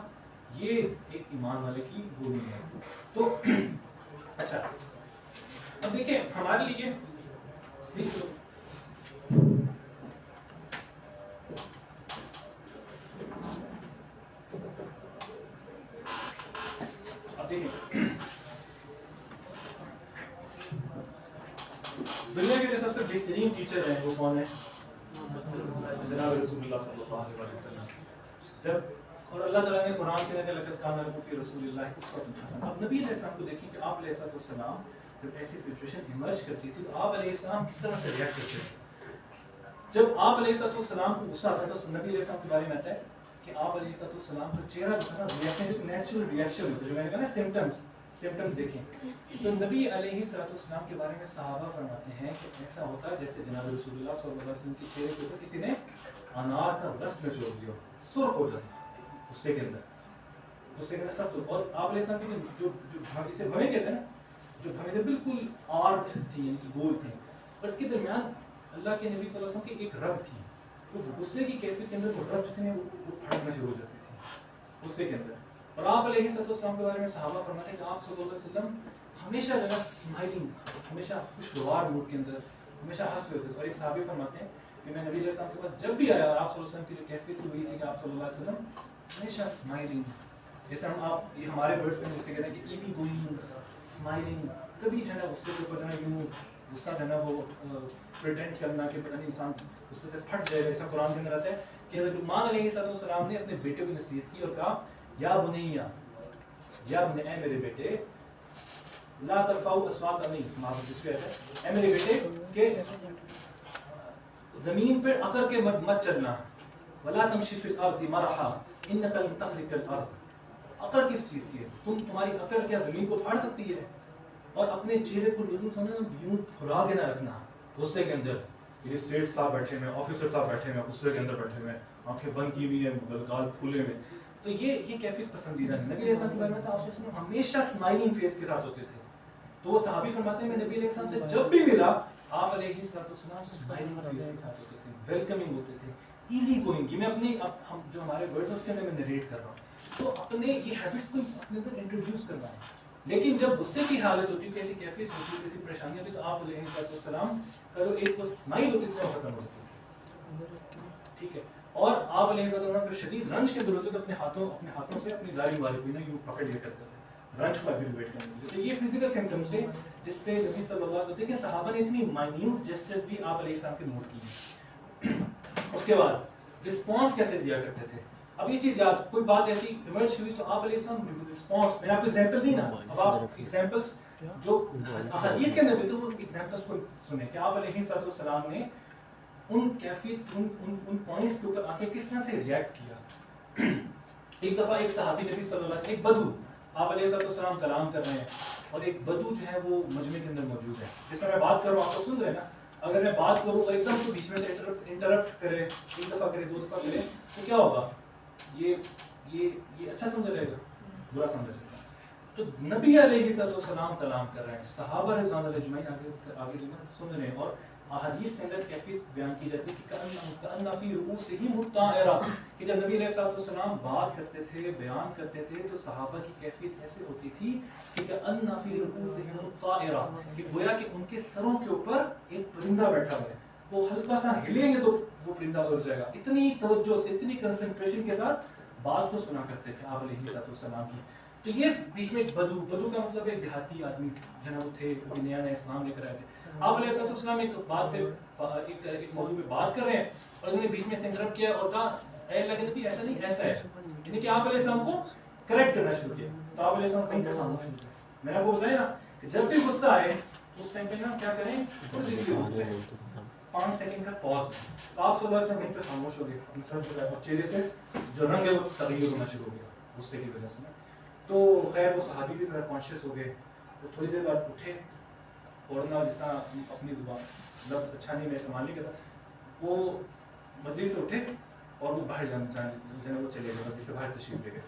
Speaker 1: یہ ایک ایمان والے کی گونی ہے. تو اچھا اب دیکھیں ہمارے لیے اب دیکھیں دنیا کے جو سب سے بہترین ٹیچر ہیں وہ کون ہے؟ جناب رسول اللہ صلی اللہ علیہ وسلم. جب اور اللہ تعالیٰ نے قرآن کے اندر لقد کان لکم فی رسول اللہ اسوۃ حسنہ. اب نبی علیہ السلام کو دیکھیں کہ آپ علیہ السلام جب ایسی سچویشن ایمرج کرتی تھی تو آپ علیہ السلام کس طرح سے ریئیکٹ کرتے تھے. جب آپ علیہ السلام کو غصہ آتا ہے تو نبی علیہ السلام کے بارے میں آتا ہے کہ آپ علیہ السلام کا چہرہ جو ہے نا ریئیکشن, ایک نیچرل ریئیکشن ہوتا ہے, جو میں نے کہا نا سمپٹمز دیکھیں. تو نبی علیہ السلام کے بارے میں صحابہ فرماتے ہیں کہ ایسا ہوتا ہے جیسے جناب رسول اللہ صلی اللہ علیہ وسلم کے چہرے کے اوپر کسی نے انار کا رس نچوڑ دیا, سرخ ہو جاتا غصے کے اندر, غصے کے اندر سخت. اور آپ علیہ السلام کی جو اسے بھویں کہتے ہیں نا, جو بھویں تھے بالکل آرٹ تھی, یعنی کہ گول تھیں, اور اس کے درمیان اللہ کے نبی صلی اللہ علیہ وسلم کی ایک رگ تھی. اس غصے کی کیفیت کے اندر وہ رگ جو تھی وہ پھڑکنا شروع ہو جاتی تھی غصے کے اندر. اور آپ علیہ السلام کے بارے میں صحابہ فرماتے ہیں کہ آپ صلی اللہ علیہ وسلم ہمیشہ جو ہے اسمائلنگ, ہمیشہ خوشگوار موڈ کے اندر, ہمیشہ ہنس رہے ہوتے. اور ایک صحابی فرماتے ہیں کہ میں نبی علیہ السلام کے پاس جب بھی آیا, آپ صلی اللہ علیہ وسلم کی جو کیفیت ہوئی تھی کہ آپ صلی اللہ علیہ وسلم ہمیشہ اسمائلنگ, جیسے ہم آپ یہ ہمارے ورڈس میں جیسے کہتے ہیں کہ ایزی گوئنگ, اسمائلنگ, کبھی جو ہے نا غصے کے اوپر جو ہے نا یوں غصہ جو ہے نا وہ پریٹینڈ کرنا کہ پتہ نہیں انسان غصے سے پھٹ جائے گا, ایسا قرآن کے اندر آتا ہے کہ حضرت لقمان علیہ السلام نے اپنے بیٹے کو نصیحت کی اور کہا یا بنیا، یا بنی، اے میرے بیٹے، لا ترفعوا اصواتکم، نہیں معاف کیجیے، اے میرے بیٹے کہ زمین پہ اکڑ کے مت چلنا، ولا تمشی فی الارض مرحا انک لن تخرق الارض، اکڑ کس چیز کی ہے؟ تمہاری اکڑ کیا زمین کو پھاڑ سکتی ہے؟ اور اپنے چہرے کو لوگوں سامنے یوں پھلا کے نہ رکھنا غصے کے اندر، یہ اسٹیٹ صاحب بیٹھے ہوئے، آفیسر صاحب بیٹھے ہوئے، غصے کے اندر بیٹھے ہوئے، آنکھیں بند کی ہوئی ہیں، گال پھولے ہوئے، تو یہ کیفیت پسندیدہ نہیں۔ نبی علیہ السلام کی بات آپ سے ہمیشہ اسمائلنگ فیس کے ساتھ ہوتے تھے، تو وہ صحابی فرماتے ہیں میں نبی علیہ السلام سے جب بھی ملا آپ علیہ السلام اسمائلنگ فیس کے ساتھ ہوتے تھے، ویلکمنگ ہوتے تھے، ایزی گوئنگ۔ میں اپنے ہم جو ہمارے ورڈز اس کے اندر میں نریٹ کر رہا ہوں، تو اپنے یہ ہیبٹس کو اپنے اندر انٹروڈیوس کرنا ہے۔ لیکن جب غصے کی حالت ہوتی ہے، کیسی کیفیت ہوتی ہے، کیسی پریشانی ہوتی ہے، تو آپ علیہ السلام کا جو ایک وہ اسمائل ہوتی ہے وہ ختم ہو جاتی ہے، ٹھیک ہے۔ اور آپ علیہ السلام کو شدید رنج کے اندر ہوتے تو اپنے ہاتھوں سے اپنی داڑھی مبارک بھی یوں پکڑ لیا کرتے تھے، رنج کو ایگریویٹ کرنے کے لیے۔ تو یہ فزیکل سمپٹمس تھے جس سے نبی صلی اللہ علیہ وسلم کہ صحابہ نے اتنی مائنیوٹ جسچرز بھی آپ علیہ السلام کے نوٹ کی۔ اس کے بعد رسپانس کیسے دیا کرتے تھے؟ اب یہ چیز یاد، کوئی بات ایسی ایمرج ہوئی تو آپ علیہ السلام رسپانس، میں نے آپ کو ایگزامپل دی نا، اب آپ ایگزامپلس جو حدیث کے اندر بھی تو وہ ایگزامپلس کو سنیں کہ آپ علیہ السلام نے ان کیفیت ان پوائنٹس کے اوپر آ کے کس طرح سے ریئیکٹ کیا۔ ایک دفعہ ایک صحابی نبی صلی اللہ علیہ وسلم، ایک بدو، آپ علیہ السلام کلام کر رہے ہیں اور ایک بدو جو ہے وہ مجمع کے اندر موجود ہے، جس میں بات کر رہا ہوں آپ کو سن رہے ہیں نا، اگر میں بات کروں اور ایک دم سے بیچ میں انٹرپٹ کرے، ایک دفعہ کرے، دو دفعہ کرے، تو کیا ہوگا؟ یہ اچھا سمجھا جائے گا، برا سمجھا جائے گا۔ تو نبی علیہ السلام کلام کر رہے ہیں، صحابہ رضوان اللہ اجمعین آگے سن رہے ہیں، اور احادیث کے اندر کیفیت بیان کی جاتی ہے کہ کأن فی رؤوسہم الطائرہ، کہ جب نبی علیہ السلام بات کرتے تھے، بیان کرتے تھے، تو صحابہ کی کیفیت ایسے ہوتی تھی کہ کأن فی رؤوسہم الطائرہ، کہ گویا کہ ان کے سروں کے اوپر ایک پرندہ بیٹھا ہوا ہے، وہ ہلکا سا ہلیں گے تو وہ پرندہ اڑ جائے گا، اتنی توجہ سے، اتنی کنسنٹریشن کے ساتھ بات کو سنا کرتے تھے آپ علیہ السلام کی۔ تو یہ بیچ میں ایک بدو کا مطلب ایک دیہاتی آدمی جو ہے نا وہ تھے، ابھی نیا نیا اسلام لے کر آئے تھے۔ آپ علیہ السلام ایک بات پہ ایک موضوع پہ بات کر رہے ہیں اور انہوں نے بیچ میں سے انٹرپٹ کیا اور کہا اے اللہ کے نبی ایسا نہیں، ایسا ہے، یعنی کہ آپ علیہ السلام کو کریکٹ کرنا شروع کیا۔ تو آپ علیہ السلام کہیں پہ خاموش ہو گئے۔ میں نے آپ کو بتایا نا کہ جب بھی غصہ آئے اس ٹائم پہ نا کیا کریں، تھوڑی دیر کے لیے رک جائیں، 5 سیکنڈ کا پاز۔ تو آپ صلی اللہ علیہ وسلم وہیں پہ خاموش ہو گئے، اپنا سر جھکایا اور چہرے سے جو رنگ ہے وہ تغیر ہونا شروع ہو گیا غصے کی وجہ سے۔ تو خیر وہ صحابی بھی ذرا کانشیس ہو گئے، وہ تھوڑی دیر بعد اٹھے اور نا جس طرح اپنی زبان لفظ اچھا نہیں میں استعمال نہیں کرتا، وہ مجلس سے اٹھے اور وہ باہر جانے وہ چلے گئے، مسجد سے باہر تشریف لے گئے۔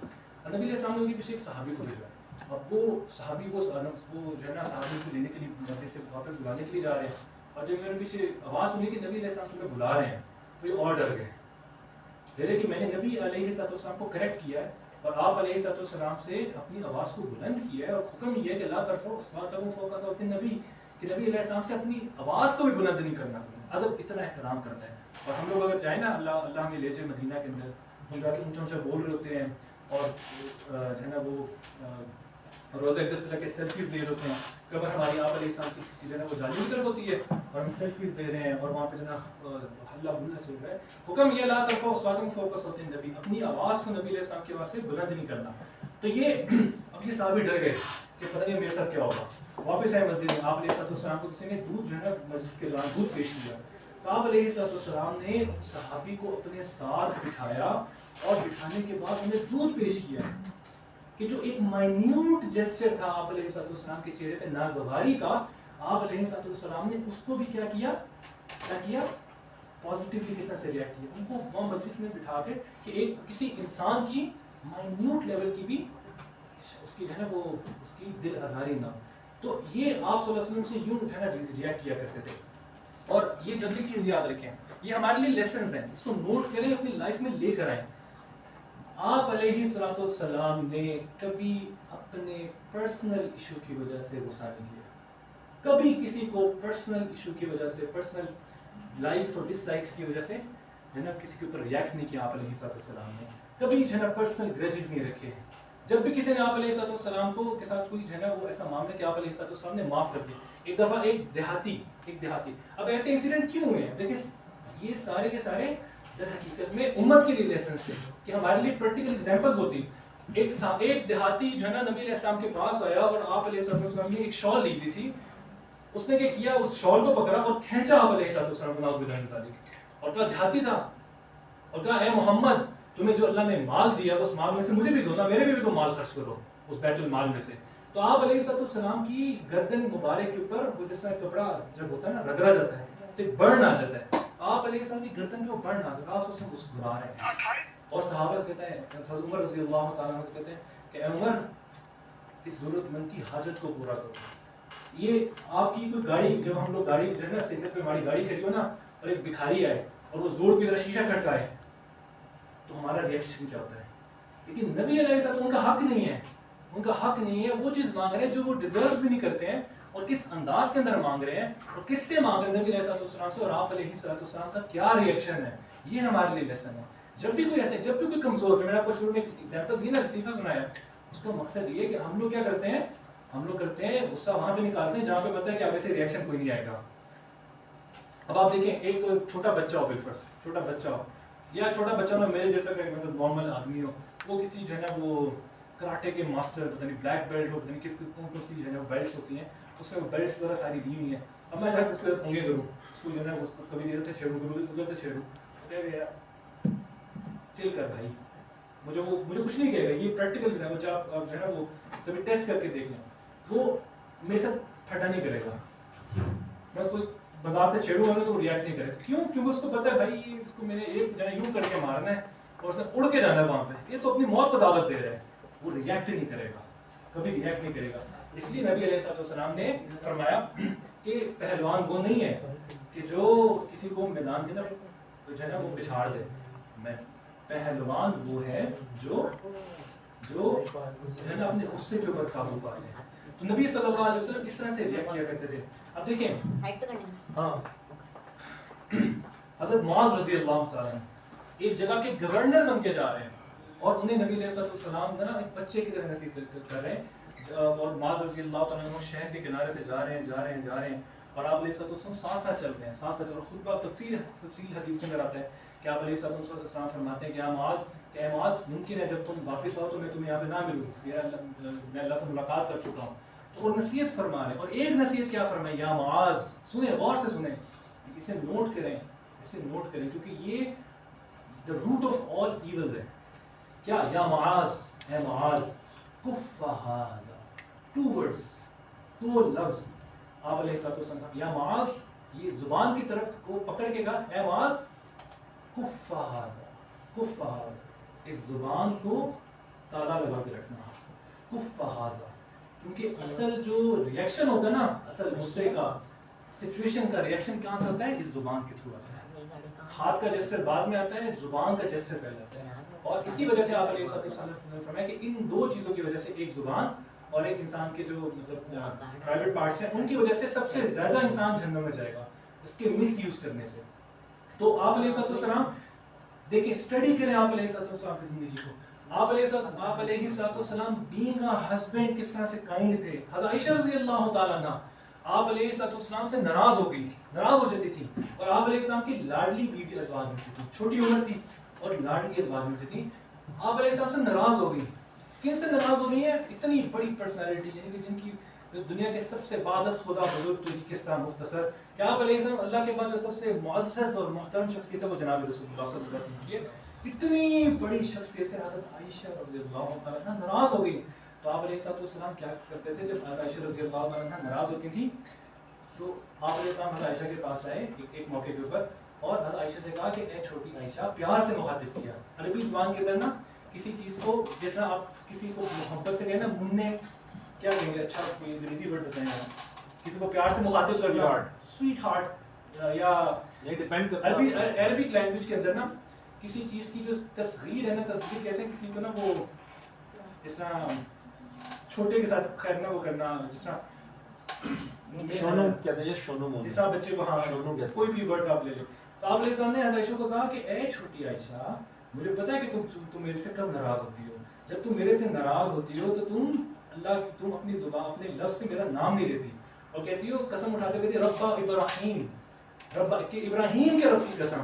Speaker 1: نبی علیہ السلام نے ان کے پیچھے ایک صحابی کو بھیجا، اب وہ صحابی وہ جو ہے نا صحابی کو لینے کے لیے مسجد سے واپس بلانے کے لیے جا رہے ہیں، اور جب انہوں نے پیچھے آواز سنی کہ نبی علیہ السلام تمہیں بلا رہے ہیں تو یہ اور ڈر گئے، کہ میں نے نبی علیہ السلام کو کریکٹ کیا ہے اور آپ علیہ السلام سے اپنی آواز کو بلند کیا ہے، اور حکم یہ ہے کہ لا ترفعوا اصواتکم فوق صوت النبی، کہ نبی علیہ السلام سے اپنی آواز کو بھی بلند نہیں کرنا، ادب اتنا احترام کرنا ہے۔ اور ہم لوگ اگر جائیں نا اللہ ہمیں لے جائے مدینہ کے اندر، ہم جا کے اونچا اونچا بول رہے ہوتے ہیں اور جو ہے نا وہ روزہ اقدس پہ جا کے سیلفیز لے رہے ہوتے ہیں، قبر ہماری آپ علیہ السلام کی جو ہے نا وہ جانب کی طرف ہوتی ہے اور ہم سیلفیز لے رہے ہیں اور وہاں پہ جو ہے نا ہلہ بلّہ چل رہا ہے، حکم یہ لا ترفعوا اصواتکم فوق صوت النبی، اپنی آواز کو نبی علیہ السلام کی آواز سے بلند نہیں کرنا۔ تو یہ اب یہ صحابی ڈر گئے کہ پتہ نہیں میرے ساتھ کیا ہوگا، واپس آئے مسجد میں، آپ علیہ السلام کو کسی نے دودھ جو ہے نا مسجد کے دوران دودھ پیش کیا، تو آپ علیہ السلام نے صحابی کو اپنے ساتھ بٹھایا اور بٹھانے کے بعد انہیں دودھ پیش کیا، کہ جو ایک مائنیوٹ جسچر تھا آپ علیہ السلام کے چہرے پہ ناگواری کا، آپ علیہ السلام نے اس کو بھی کیا کیا پازیٹیولی کس طرح سے ریئیکٹ کیا، ان کو وہاں مجلس میں بٹھا کے کہ ایک کسی انسان کی مائنیوٹ لیول کی بھی اس کی جو ہے نا وہ اس کی دل آزاری نہ، تو یہ آپ صلی اللہ علیہ وسلم سے یوں جو ہے نا ریئیکٹ کیا کرتے تھے۔ اور یہ جلدی چیز یاد رکھیں، یہ ہمارے لیے لیسنز ہیں، اس کو نوٹ کریں، اپنی لائف میں لے کر آئیں۔ آپ علیہ السلام نے کبھی اپنے پرسنل ایشو کی وجہ سے غصہ نہیں کیا، کبھی کسی کو پرسنل ایشو کی وجہ سے، پرسنل لائکس اور ڈس لائکس کی وجہ سے جو ہے نا کسی کے اوپر ریئیکٹ نہیں کیا آپ علیہ السلام نے، کبھی جو ہے نا پرسنل گرجز نہیں رکھے ہیں۔ جب بھی کسی نے آپ علیہ السلام کو کے ساتھ کوئی جو ہے نا وہ ایسا معاملہ کہ آپ علیہ السلام نے معاف کر دیا، ایک دفعہ ایک دیہاتی اب ایسے انسیڈنٹ کیوں ہوئے ہیں؟ دیکھیں یہ سارے کے سارے در حقیقت میں امت کے لیے لیسنس تھے کہ ہمارے لیے پریکٹیکل ایگزامپلز ہوتی. ایک دیہاتی جو ہے نا نبی علیہ السلام کے پاس آیا اور آپ علیہ السلام نے ایک شال لی ہوئی تھی. اس نے کیا کیا, اس شال کو پکڑا اور کھینچا آپ علیہ السلام کو, نعوذ باللہ من ذالک, اور کہا دیہاتی تھا, اور کہا اے محمد تمہیں جو اللہ نے مال دیا اس مال میں سے مجھے بھی دو نا, میرے بھی تو مال خرچ کرو اس بیت المال میں سے. تو آپ علیہ السلام کی گردن مبارک کے اوپر وہ جس طرح کپڑا جب ہوتا ہے نا رگڑا جاتا ہے تو ایک برن آ جاتا ہے, آپ علیہ السلام کی گردن پہ وہ برن آ گیا, آپ اس سے مسکرا رہے ہیں. اور صحابہ کہتے ہیں, حضرت عمر رضی اللہ تعالیٰ عنہ کہتے ہیں کہ اے عمر اس ضرورت مند کی حاجت کو پورا کرو. یہ آپ کی کوئی گاڑی, جب ہم لوگ گاڑی جو ہے نا سگنل پہ ہماری گاڑی کھڑی ہو نا اور ایک بھکاری آئے اور وہ زور کی طرح شیشہ کھڑکائے تو ہمارا ریئیکشن کیا ہوتا ہے. لیکن نبی علیہ السلام ان کا حق نہیں ہے, ان کا حق نہیں ہے, وہ چیز مانگ رہے ہیں جو وہ ڈیزرو بھی نہیں کرتے ہیں, اور کس انداز کے اندر مانگ رہے ہیں اور کس سے مانگ رہے ہیں نبی علیہ السلام سے, اور آپ علیہ السلام کا کیا ریئیکشن ہے. یہ ہمارے لیے لیسن ہے. جب بھی کوئی ایسے, جب بھی کوئی کمزور, جو میں نے آپ کو شروع میں ایگزامپل دی نا, لطیفہ سنایا, اس کا مقصد یہ ہے کہ ہم لوگ کیا کرتے ہیں, ہم لوگ کرتے ہیں غصہ وہاں پہ نکالتے ہیں جہاں پہ پتہ ہے کہ آگے سے ریئیکشن کوئی نہیں آئے گا. اب آپ دیکھیں ایک چھوٹا بچہ ہو, بالفرض چھوٹا بچہ ہو, یا چھوٹا بچہ ہو میرے جیسا کہ مطلب نارمل آدمی ہو, وہ کسی جو ہے نا وہ کراٹے کے ماسٹر, پتہ نہیں بلیک بیلٹ ہو, پتہ نہیں کس کون سی جو ہے نا بیلٹس ہوتی ہیں, اس میں وہ بیلٹس وغیرہ ساری دی ہوئی ہیں. اب میں جا کے اس کو پونگے کروں, اس کو جو ہے نا اس کو کبھی ادھر سے چھیڑوں, کبھی ادھر سے چھیڑوں, چل کر بھائی, مجھے کچھ نہیں کہے گا. یہ پریکٹیکل ہے, آپ جو ہے نا وہ کبھی ٹیسٹ کر کے دیکھ لیں, وہ میرے ساتھ پھٹا نہیں کرے گا. میں اس کو بازار سے چھیڑوں گا تو وہ ریئیکٹ نہیں کرے گا. کیوں؟ کیونکہ اس کو پتہ ہے بھائی اس کو میں نے ایک جو ہے یوں کر کے مارنا ہے اور اس نے اڑ کے جانا ہے وہاں پہ, یہ تو اپنی موت کو دعوت دے رہا ہے, وہ ریئیکٹ نہیں کرے گا, کبھی ریئیکٹ نہیں کرے گا. اس لیے نبی علیہ السلام نے فرمایا کہ پہلوان وہ نہیں ہے کہ جو کسی کو میدان کے اندر جو ہے نا وہ پچھاڑ دے. میں پہلوان وہ ہے جو ہے نا اپنے غصے کے اوپر قابو پا لے. تو نبی صلی اللہ علیہ وسلم اس طرح سے ریئیکٹ کیا کرتے تھے. اب دیکھیں ہاں حضرت معاذ رضی اللہ تعالیٰ ایک جگہ کے گورنر بن کے جا رہے ہیں اور انہیں نبی علیہ السلام نا ایک بچے کی طرح نصیحت کر رہے ہیں, اور معاذ رضی اللہ تعالیٰ عنہ شہر کے کنارے سے جا رہے ہیں اور آپ علیہ السلام ساتھ ساتھ چل رہے ہیں, ساتھ ساتھ. اور خطبہ تفصیل حدیث کے اندر آتا ہے کہ آپ علیہ السلام فرماتے ہیں کہ اے معاذ ممکن ہے جب تم واپس آؤ تو میں تمہیں یہاں پہ نہ ملوں, میں اللہ سے ملاقات کر چکا ہوں. تو وہ نصیحت فرما رہے ہیں, اور ایک نصیحت کیا فرمائی, یا معاذ, سنیں غور سے سنیں, اسے نوٹ کریں کیونکہ یہ the root of all evils ہے. کیا, یا معاذ, اے معاذ, کف ہذا, 2 words, 2 لفظ. آپ علیہ السلام یا معاذ, یہ زبان کی طرف کو پکڑ کے کہا, اے معاذ, کف ہذا, اس زبان کو تالا لگا کے رکھنا, کف ہذا. کیونکہ اصل جو ریئیکشن ہوتا ہے نا, اصل غصے کا سچویشن کا ریئیکشن کہاں سے ہوتا ہے, اس زبان کے تھرو آتا ہے. ہاتھ کا جسٹر بعد میں آتا ہے, زبان کا جسٹر پہلے آتا ہے. اور اسی وجہ سے آپ علیہ السلام نے فرمایا کہ ان 2 چیزوں کی وجہ سے, ایک زبان اور ایک انسان کے جو مطلب پرائیویٹ پارٹس ہیں, ان کی وجہ سے سب سے زیادہ انسان جہنم میں جائے گا, اس کے مس یوز کرنے سے. تو آپ علیہ السلام دیکھیں, اسٹڈی کریں آپ علیہ السلام کی زندگی کو. آپ علیہ السلام بینگ اے ہسبینڈ کس طرح سے کائنڈ تھے. حضرت عائشہ رضی اللہ تعالیٰ عنہ آپ علیہ السلام سے ناراض ہو جاتی تھی, اور آپ علیہ السلام کی لاڈلی بیوی ازواج میں سے تھی, چھوٹی عمر تھی اور لاڈلی ازواج میں سے تھی. آپ علیہ السلام سے ناراض ہو گئی. کن سے ناراض ہو رہی ہیں؟ اتنی بڑی پرسنالٹی, یعنی کہ جن کی دنیا کے سب سے بادست خدا بزرگ تو کس طرح مختصر, کہ آپ علیہ السلام اللہ کے بعد جو سب سے معزز اور محترم شخصیت ہے وہ جناب رسول اللہ صلی اللہ علیہ وسلم کی ہے. اتنی بڑی شخصیت سے حضرت عائشہ رضی اللہ تعالیٰ عنہ ناراض ہو گئی. تو آپ علیہ السلام کیا کرتے تھے, جب حضرت عائشہ رضی اللہ تعالیٰ عنہ ناراض ہوتی تھی تو آپ علیہ السلام حضرت عائشہ کے پاس آئے ایک موقع کے اوپر, اور حضرت عائشہ سے کہا کہ اے چھوٹی عائشہ, پیار سے مخاطب کیا. عربی زبان کے اندر نا کسی چیز کو, جیسا آپ کسی کو محبت سے کہیں نا, مننے کیا کہیں گے, اچھا کوئی انگریزی ورڈ بتائیں گے, کسی کو پیار سے مخاطب کرنا, سویٹ ہارٹ, یا
Speaker 3: یہ ڈیپینڈ کرتا ہے
Speaker 1: عربک لینگویج کے اندر نا کسی چیز کی جو تصغیر ہے نا, تصغیر کہتے ہیں کسی کو نا, وہ جس طرح چھوٹے کے ساتھ خیر نا وہ کرنا, جس طرح
Speaker 3: شونو کہتے ہیں, شونو مومن,
Speaker 1: جس طرح بچے کو, ہاں
Speaker 3: شونو کہتے ہیں,
Speaker 1: کوئی بھی ورڈ آپ لے لیں. تو آپ علیہ السلام نے حضرت عائشہ کو کہا کہ اے چھوٹی عائشہ, مجھے پتا ہے کہ تم میرے سے کب ناراض ہوتی ہو. جب تم میرے سے ناراض ہوتی ہو تو تم اپنی زبان, اپنے لفظ سے میرا نام نہیں لیتی, اور کہتی ہو, قسم اٹھاتے کہتی رب ابراہیم, رب کہ ابراہیم کے رب کی قسم,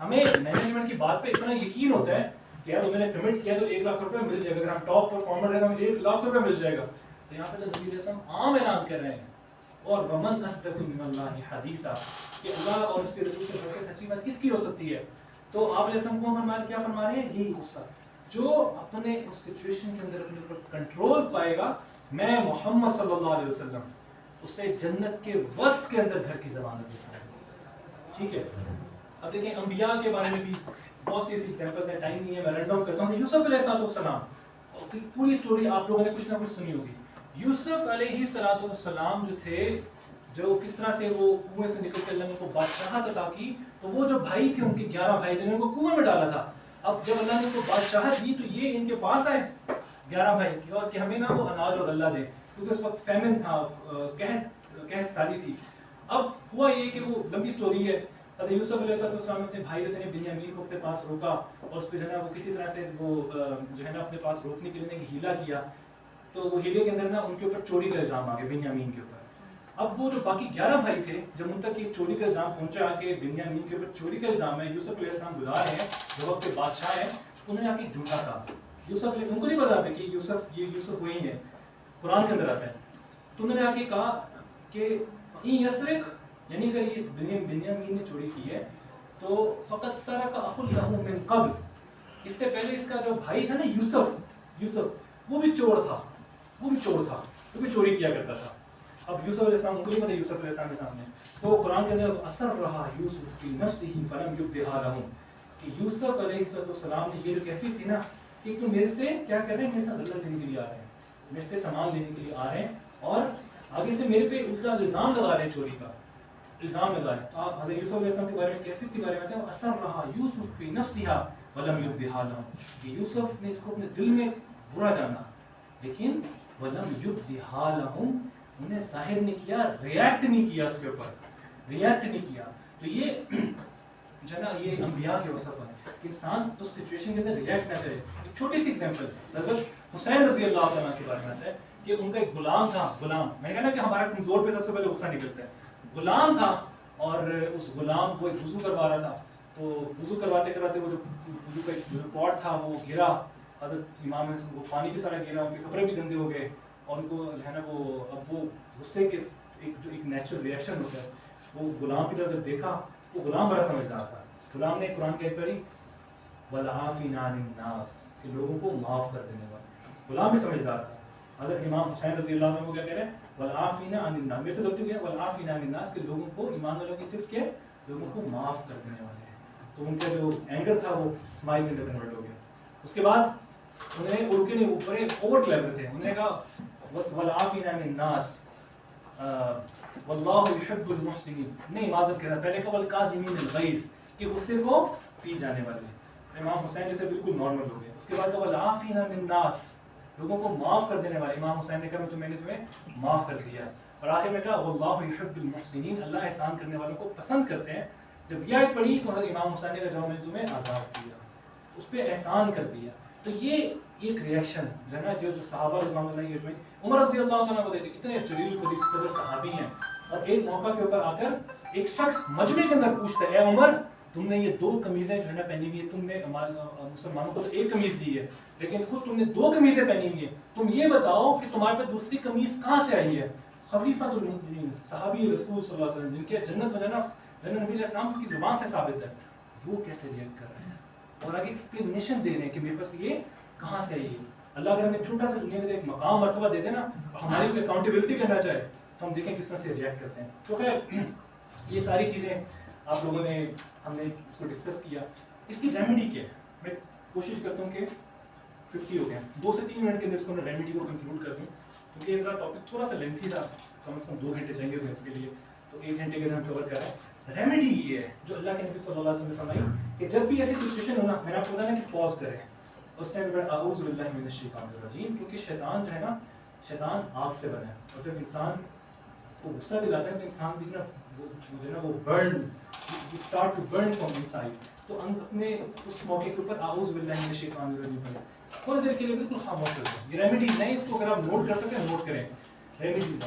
Speaker 1: ہمیں مینجمنٹ کی بات پہ اتنا یقین ہوتا ہے کہ یار انہوں نے پیمنٹ کیا تو 1 لاکھ روپے مل جائے گا, اگر ہم ٹاپ پرفارمر رہے تو ہمیں 1 لاکھ روپے مل جائے گا. تو یہاں پہ تو نبی علیہ السلام عام اعلان کر رہے ہیں, اور ومن اصدق من اللہ حدیثا, کہ اللہ اور اس کے رسول سے بڑھ کے سچی بات کس کی ہو سکتی ہے. تو آپ علیہ السلام کو کیا فرما رہے ہیں, یہی غصہ جو اپنے اس سچویشن کے اندر اپنے اوپر کنٹرول پائے گا, میں محمد صلی اللہ علیہ وسلم اسے جنت کے وسط کے اندر گھر کی ضمانت دیتا ہے. ٹھیک ہے, اب دیکھیں انبیاء کے بارے میں بھی بہت سی ایسی ایگزامپلس ہیں, ٹائم نہیں ہے میں رینڈم کرتا ہوں. یوسف علیہ السلام, پوری سٹوری آپ لوگوں نے کچھ نہ کچھ سنی ہوگی. یوسف علیہ السلام جو تھے, جو کس طرح سے وہ کنویں سے نکل کے اللہ نے ان کو بادشاہت عطا کی, تو وہ جو بھائی تھے ان کے 11 بھائی جنہوں نے ان کو کنویں میں ڈالا تھا, اب جب اللہ نے ان کو بادشاہت دی تو یہ ان کے پاس آئے 11 بھائی کی, اور کہ ہمیں نا وہ اناج اور غلہ دے, کیونکہ اس وقت فیمن تھا, قحط سالی تھی. اب ہوا یہ کہ وہ لمبی سٹوری ہے. حضرت یوسف علیہ السلام اپنے بھائی جو تھے بنیامین کو اپنے پاس روکا, اور اس پہ جو ہے نا وہ کسی طرح سے وہ جو ہے نا اپنے پاس روکنے کے لیے ایک ہیلا کیا, تو وہ ہیلے کے اندر نا ان کے اوپر چوری کا الزام آ گیا بنیامین کے اوپر. اب وہ جو باقی 11 بھائی تھے, جب ان تک یہ چوری کا الزام پہنچا کہ بنیامین کے اوپر چوری کا الزام ہے, یوسف علیہ السلام بلا رہے ہیں جو وقت کے بادشاہ ہیں, انہوں نے آ کے جھوٹا کہا. یوسف علیہ, ان کو نہیں پتا تھا کہ یوسف وہی ہے, قرآن کے اندر آتا ہے. تو انہوں نے آ کے کہا کہ این یسرق, یعنی اگر اس بنیامین نے چوری کی ہے تو فقط سرق اخ لہ من قبل, اس سے پہلے اس کا جو بھائی تھا نا یوسف وہ بھی چور تھا, وہ بھی چوری کیا کرتا تھا. اب یوسف علیہ السلام کو نہیں پتہ یوسف علیہ السلام کے سامنے, تو قرآن کے اندر اثر رہا یوسف فی نفسہ فلم یبدھا لہم, کہ یوسف علیہ السلام نے یہ جو کیفیت تھی نا کہ تم میرے سے کیا کر رہے ہیں, میرے سے غلہ لینے کے لیے آ رہے ہیں, میرے سے سامان لینے کے لیے آ رہے ہیں, اور آگے سے میرے پہ الٹا الزام لگا رہے ہیں, چوری کا الزام لگا رہے ہیں. تو آپ حضرت یوسف علیہ السلام کے بارے میں کیفیت کے بارے میں کہتے ہیں اثر رہا یوسف فی نفسہ ولم یبدھا لہم, کہ یوسف نے اس کو اپنے دل میں برا جانا لیکن ولم یبدھا لہم, انہیں ظاہر نہیں کیا, ریاکٹ نہیں کیا, اس کے اوپر ریاکٹ نہیں کیا. تو یہ جو ہے نا یہ انبیاء کے وصف ہے, انسان اس سچویشن کے اندر ریاکٹ نہ کرے. ایک چھوٹی سی ایگزامپل حضرت حسین رضی اللہ عنہ کے بارے میں آتا ہے کہ ان کا ایک غلام تھا. غلام, میں نے کہا نا کہ ہمارا کمزور پہ سب سے پہلے غصہ نکلتا ہے. غلام تھا, اور اس غلام کو ایک وضو کروا رہا تھا, تو وضو کرواتے کراتے وہ جو وضو کا جو پاٹ تھا وہ گرا, حضرت امام نے وہ پانی بھی سارا گرا, ان کے کپڑے بھی گندے ہو گئے, اور ان کو جو ہے نا وہ اب وہ غصے کے جو ایک نیچرل ریئیکشن ہوتا ہے, وہ غلام کی طرف جب دیکھا, وہ غلام بڑا سمجھدار تھا. غلام نے قرآن کی آیت پڑھی والعافین عن الناس, کہ لوگوں کو معاف کر دینے والا. غلام بھی سمجھدار تھا. حضرت امام حسین رضی اللہ عنہ کو کیا کہہ رہے ہیں, والعافین عن الناس, میرے سے غلطی ہوئی ہے, والعافین عن الناس, کہ لوگوں کو, ایمان والوں کی صرف کیا, لوگوں کو معاف کر دینے والے ہیں. تو ان کا جو اینگر تھا وہ اسمائل میں کنورٹ ہو گیا. اس کے بعد انہوں نے اڑ کے نہیں, بڑے اوور کلیور تھے, انہوں نے کہا والعافین عن الناس واللہ یحب المحسنین, نہیں معذرت کہہ رہا, پہلے کہا والکاظمین الغیظ, کہ غصے کو پی جانے والے. امام حسین جو تھے بالکل نارمل ہو گئے. اس کے بعد کہا والعافین عن الناس, لوگوں کو معاف کر دینے والے. امام حسین نے کہا میں نے تمہیں معاف کر دیا. اور آخر میں کہا واللہ یحب المحسنین, اللہ احسان کرنے والوں کو پسند کرتے ہیں. جب یہ آیت پڑھی تو حضرت امام حسین نے کہا میں نے تمہیں آزاد کیا, اس پہ احسان کر دیا. تو یہ ایک ریئیکشن جو ہے نا, جو صحابہ رضوان اللہ علیہم اجمعین, عمر رضی اللہ تعالیٰ کو دیکھیں, اتنے جلیل القدر قدر صحابی ہیں, اور ایک موقع کے اوپر آ کر ایک شخص مجمع کے اندر پوچھتا ہے, اے عمر تم نے یہ 2 قمیضیں جو ہے نا پہنی ہوئی ہے, تم نے مسلمانوں کو تو 1 قمیض دی ہے, لیکن خود تم نے 2 قمیضیں پہنی ہوئی ہیں, تم یہ بتاؤ کہ تمہارے پاس دوسری قمیض کہاں سے آئی ہے. خلیفۃ المؤمنین, صحابی رسول صلی اللہ علیہ وسلم, جن کے جنت میں جانا نبی علیہ السلام کی زبان سے ثابت ہے, وہ کیسے ریئیکٹ کر رہے ہیں, اور آگے ایکسپلینیشن دے رہے ہیں کہ میرے پاس یہ کہاں سے آئی ہے. اللہ اگر ہمیں چھوٹا سا دنیا میں ایک مقام مرتبہ دے دے نا, اور ہماری کوئی اکاؤنٹیبلٹی کرنا چاہے, تو ہم دیکھیں کس طرح سے ریئیکٹ کرتے ہیں. تو خیر یہ ساری چیزیں آپ لوگوں نے, ہم نے اس کو ڈسکس کیا. اس کی ریمیڈی کیا ہے, میں کوشش کرتا ہوں کہ 50 ہو گئے, 2 سے 3 منٹ کے اندر اس کو میں ریمیڈی کو کنکلوڈ کر دوں, کیونکہ یہ ٹاپک تھوڑا سا لینتھی تھا, کم از کم 2 گھنٹے چاہیے ہوتے ہیں اس کے لیے, تو 1 گھنٹے کے اندر ہم کور کر رہے ہیں. ریمیڈی یہ ہے جو اللہ کے نبی صلی اللہ علیہ وسلم نے فرمائی کہ جب بھی ایسی سچویشن ہونا, میں نے آپ کو بتایا کہ پاز کریں, اس ٹائم پہ اعوذ باللہ من الشیطان الرجیم, کیونکہ شیطان جو ہے نا, شیطان آگ سے بنا ہے, اور جب انسان کو غصہ دلاتا ہے تو انسان بھی جو ہے نا وہ burn, start to burn from inside. تو ہم اپنے اس موقع کے اوپر اعوذ باللہ من الشیطان الرجیم پڑھیں, تھوڑی دیر کے لیے بالکل خاموش ہو جائیں. یہ ریمیڈی نہیں, اس کو اگر آپ نوٹ کر سکیں نوٹ کریں, ریمیڈی کا.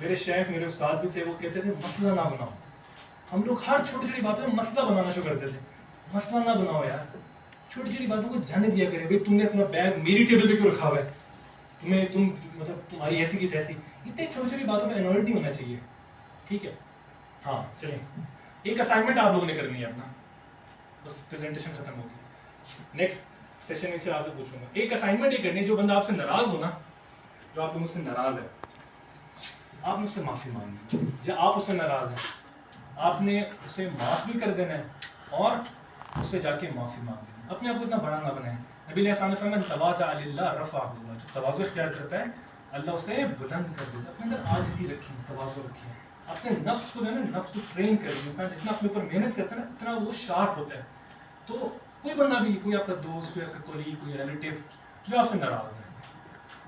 Speaker 1: میرے شیخ میرے استاد بھی تھے, وہ کہتے تھے مسئلہ نہ بناؤ. ہم لوگ ہر چھوٹی چھوٹی باتوں میں مسئلہ بنانا شروع کرتے تھے. مسئلہ نہ بناؤ یار, چھوٹی چھوٹی باتوں کو جانے دیا کریں. بھائی تم نے اپنا بیگ میری ٹیبل پہ کیوں رکھا ہوا ہے, تم مطلب تمہاری ایسی کی تیسی. اتنی چھوٹی چھوٹی باتوں میں انوائڈ نہیں ہونا چاہیے, ٹھیک ہے. ہاں چلیں, ایک اسائنمنٹ آپ لوگوں نے کرنی ہے اپنا, بس پریزنٹیشن ختم ہوگی. نیکسٹ سیشن میں سے آپ سے پوچھوں گا, ایک اسائنمنٹ یہ کرنی ہے, جو بندہ آپ سے ناراض ہو نا, جو آپ مجھ سے ناراض ہے, آپ مجھ سے معافی مانگی. جب آپ اس سے ناراض ہیں, آپ نے اسے معاف بھی کر دینا ہے اور اس سے جا کے معافی مانگ دینا. اپنے آپ کو اتنا بڑا نہ بنائیں. نبی علیہ السلام نے فرمایا تواضع للہ رفعہ اللہ, جو تواضع اختیار کرتا ہے اللہ اسے بلند کر دیتا ہے. اپنے اندر عاجزی رکھیں, تواضع رکھیں, اپنے نفس کو جو ہے نا, نفس کو ٹرین کریں. انسان جتنا اپنے اوپر محنت کرتا ہے نا, اتنا وہ شارپ ہوتا ہے. تو کوئی بندہ بھی, کوئی آپ کا دوست, کوئی آپ کا کولیگ, کوئی ریلیٹیو جو آپ سے ناراض ہے,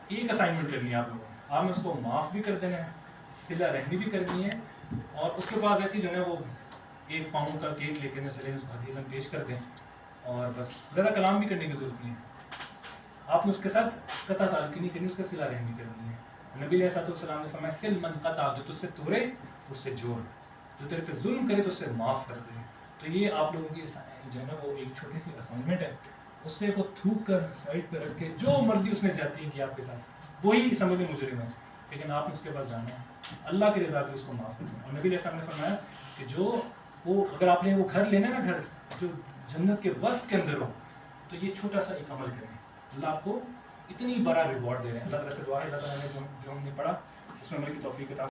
Speaker 1: ایک اسائنمنٹ کرنی ہے آپ لوگوں نے. آپ نے اس کو معاف بھی کر دینا ہے, صلہ رحمی بھی کرنی ہے, اور اس کے بعد ایسی جو ہے وہ 1 پاؤنڈ کا کیک لے کے چلے اس کو ہدیہ پیش کر دیں, اور بس زیادہ کلام بھی کرنے کی ضرورت نہیں ہے. آپ نے اس کے ساتھ قطع تعلقی نہیں کرنی, اس کا صلہ رحمی کرنی ہے. نبی علیہ السلام نے فرمایا سل من قطع, جو تجھ سے توڑے اس سے جوڑ, جو تیرے پہ ظلم کرے تو اس سے معاف کر دے. تو یہ آپ لوگوں کی جو ہے نا وہ ایک چھوٹی سی اسائنمنٹ ہے. اس سے کو تھوک کر سائڈ پہ رکھ کے جو مرضی اس نے زیادتی کی آپ کے ساتھ, وہی سمجھ لیں مجرم ہے, لیکن آپ نے اس کے بعد جانا ہے اللہ کی رضا کے اس کو معاف کر دیں. اور نبی علیہ السلام نے فرمایا کہ جو وہ اگر آپ نے وہ گھر لینا ہے نا, گھر جو جنت کے وسط کے اندر ہو, تو یہ چھوٹا سا ایک عمل کریں, اللہ آپ کو اتنی بڑا ریوارڈ دے رہے ہیں. اللہ تعالیٰ سے دعا ہے اللہ تعالیٰ نے جو ہم نے پڑھا اس میں عمل کی توفیق عطا